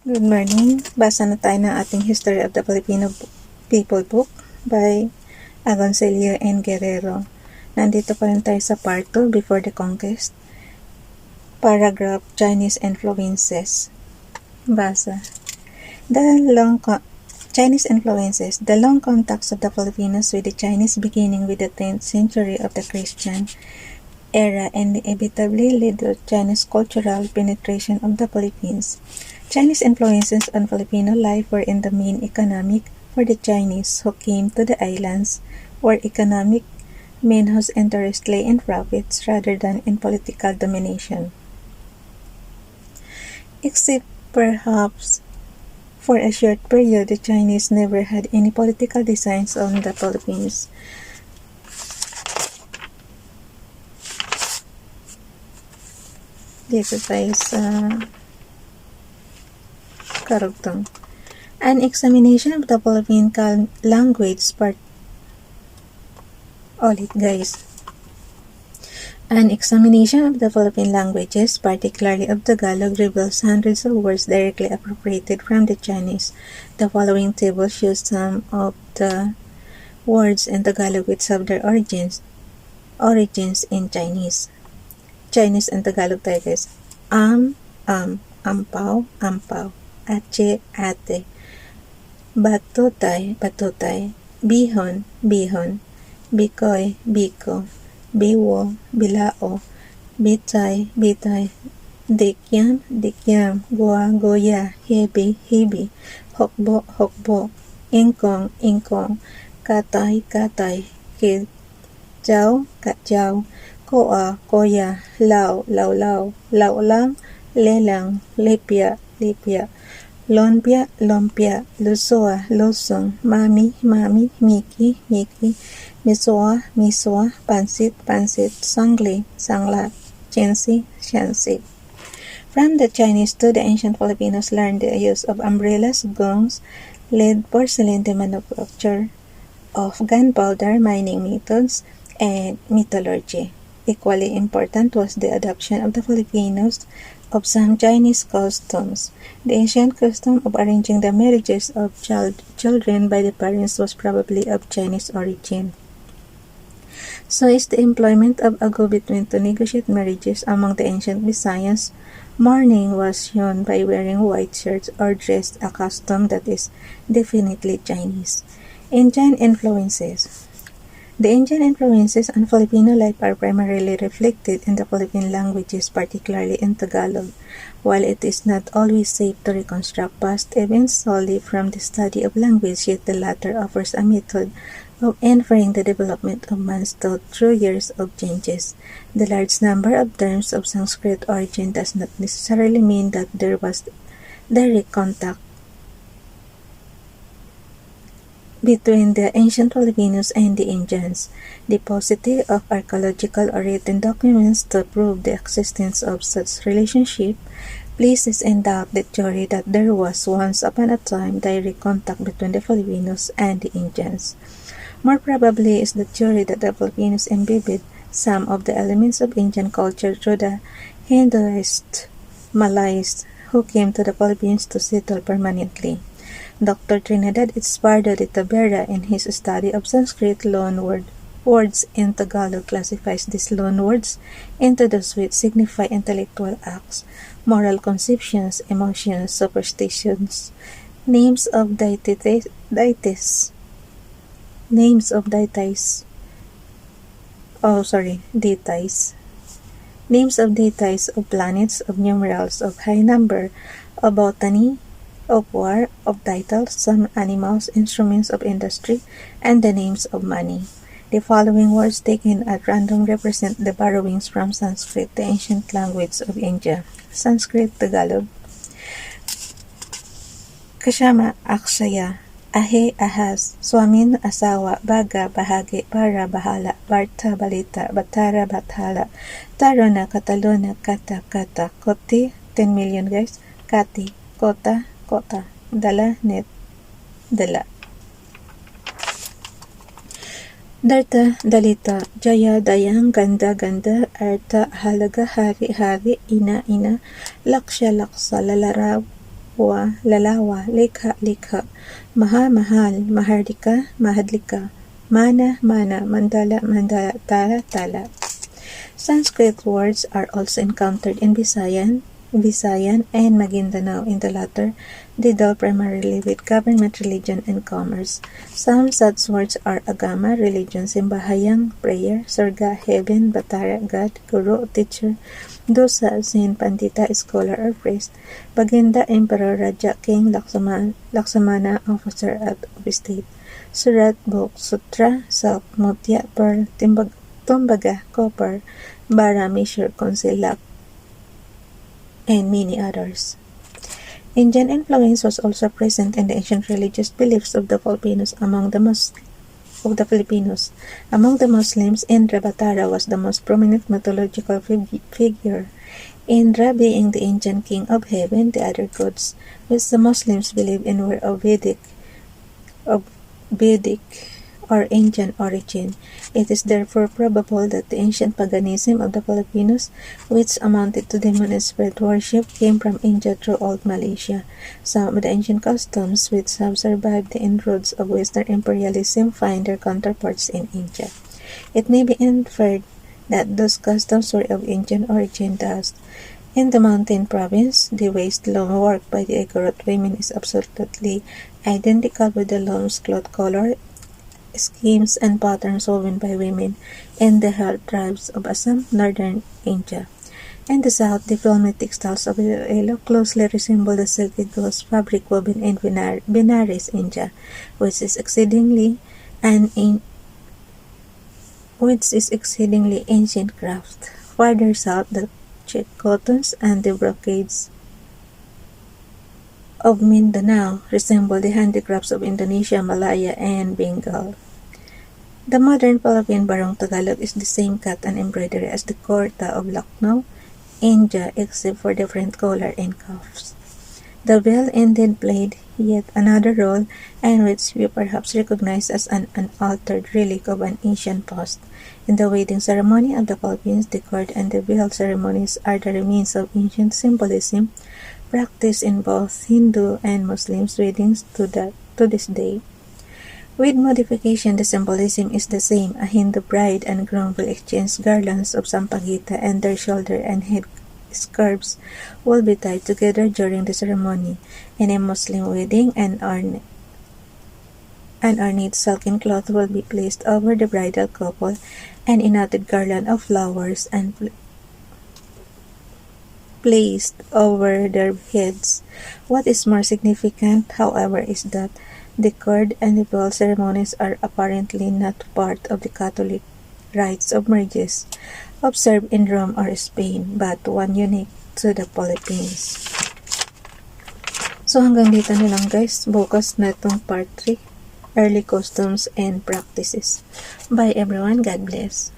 Good morning. Basa na tayo ng ating History of the Filipino People book by Agoncillo and Guerrero. Nandito pa rin tayo sa part 2, Before the Conquest. Paragraph, Chinese Influences. Basa. Chinese influences. The long contacts of the Filipinos with the Chinese beginning with the 10th century of the Christian era inevitably led to Chinese cultural penetration of the Philippines. Chinese influences on Filipino life were in the main economic for the Chinese who came to the islands, were economic men whose interest lay in profits rather than in political domination. Except perhaps for a short period, the Chinese never had any political designs on the Philippines. Dito tayo sa karugtong. An examination of the Philippine language An examination of the Philippine languages, particularly of Tagalog, reveals hundreds of words directly appropriated from the Chinese. The following table shows some of the words in Tagalog which have their origins in Chinese. Chinese and Tagalog tayo guys. Ampaw, ampaw. Ache, ate. Batutay, batutay. Bihon, bihon. Bikoy, biko. Biwo, bilao. Bitay, bitay. Dikyam, dikyam. Goa, goya. Hebi, hebi. Hokbo, hokbo. Ingkong, ingkong. Katay, katay. Kitjaw, katjaw. Koa, koya. Lao, lao, lao. Lao lang, lelang. Lipya, lipya. Lompia, lompia. Lusoa, lusong. Mami, mami. Miki, miki. Misoa, misoa. Pansit, pansit. Sangli, sangla. Chensi, chensi. From the Chinese to the ancient Filipinos learned the use of umbrellas, gongs, lead, porcelain, the manufacture of gunpowder, mining methods, and metallurgy. Equally important was the adoption of the Filipinos of some Chinese customs. The ancient custom of arranging the marriages of children by the parents was probably of Chinese origin. So is the employment of a go-between to negotiate marriages among the ancient Visayas. Mourning was shown by wearing white shirts or dressed, a custom that is definitely Chinese. Indian influences. The Indian influences on Filipino life are primarily reflected in the Philippine languages, particularly in Tagalog. While it is not always safe to reconstruct past events solely from the study of language, yet the latter offers a method of inferring the development of man's thought through years of changes. The large number of terms of Sanskrit origin does not necessarily mean that there was direct contact between the ancient Filipinos and the Indians. The paucity of archaeological or written documents to prove the existence of such relationship places in doubt the theory that there was once upon a time direct contact between the Filipinos and the Indians. More probably is the theory that the Filipinos imbibed some of the elements of Indian culture through the Hinduist Malays who came to the Philippines to settle permanently. Dr. Trinidad Espardo de Tavera, in his study of Sanskrit words in Tagalog, classifies these loanwords into those which signify intellectual acts, moral conceptions, emotions, superstitions, names of deities, names of deities of planets, of numerals, of high number, of botany, of war, of titles, some animals, instruments of industry, and the names of money. The following words taken at random represent the borrowings from Sanskrit, the ancient language of India. Sanskrit, Tagalog. Kasama, aksaya. Ahe, ahas. Swamin, asawa. Baga, bahagi. Para, bahala. Barta, balita. Batara, bathala. Tarona, katalona. Kata, kata. Koti, 10 million guys. Kati, kota, kota. Dala, net, dala. Darta, dalita. Jaya, dayang. Ganda, ganda. Arta, halaga, hari, hari. Ina, ina. Laksya, laksa. Lalaraw, wa, lalawa, likha, likha, mahal, mahal, mahardika, mahadlika, mana, mana, mandala, mandala, tala, tala. Sanskrit words are also encountered in Visayan, and Maguindanao. In the latter, they deal primarily with government, religion, and commerce. Some such words are agama, religion, simbahayang, prayer, surga, heaven, batara, God, guru, teacher, dosa, saint, pandita, scholar, or priest, baginda, emperor, raja, king, laksamana, officer of state, surat, book, sutra, silk, mutya, pearl, tumbaga, copper, bara, measure, conceal, and many others. Indian influence was also present in the ancient religious beliefs of the Filipinos. Among the Muslims, Indra Batara was the most prominent mythological figure. Indra being the Indian king of heaven, the other gods which the Muslims believe in were of Vedic or Indian origin. It is therefore probable that the ancient paganism of the Filipinos, which amounted to demon and spirit worship, came from India through old Malaysia. Some of the ancient customs which have survived the inroads of Western imperialism find their counterparts in India. It may be inferred that those customs were of Indian origin. Thus, in the mountain province, the waist loom work by the Igorot women is absolutely identical with the loom's cloth color, schemes, and patterns woven by women in the hill tribes of Assam, northern India. In the south, the filmy textiles of Iloilo closely resemble the silky gauze fabric woven in Benares, India, which is exceedingly ancient craft. Farther south, the check cottons and the brocades of Mindanao resemble the handicrafts of Indonesia, Malaya, and Bengal. The modern Philippine Barong Tagalog is the same cut and embroidery as the Kurta of Lucknow, India, except for different collar and cuffs. The veil indeed played yet another role, and which we perhaps recognize as an unaltered relic of an ancient past. In the wedding ceremony of the Philippines, the cord and the veil ceremonies are the remains of ancient symbolism practiced in both Hindu and Muslim weddings to this day. With modification, the symbolism is the same. A Hindu bride and groom will exchange garlands of sampaguita, and their shoulder and head scarves will be tied together during the ceremony. In a Muslim wedding, an ornate silken cloth will be placed over the bridal couple, and a knotted garland of flowers and placed over their heads. What is more significant, however, is that the cord and the veil ceremonies are apparently not part of the Catholic rites of marriages observed in Rome or Spain, but one unique to the Philippines. So hanggang dito na lang guys, bukas na itong part 3, early customs and practices. Bye everyone, God bless.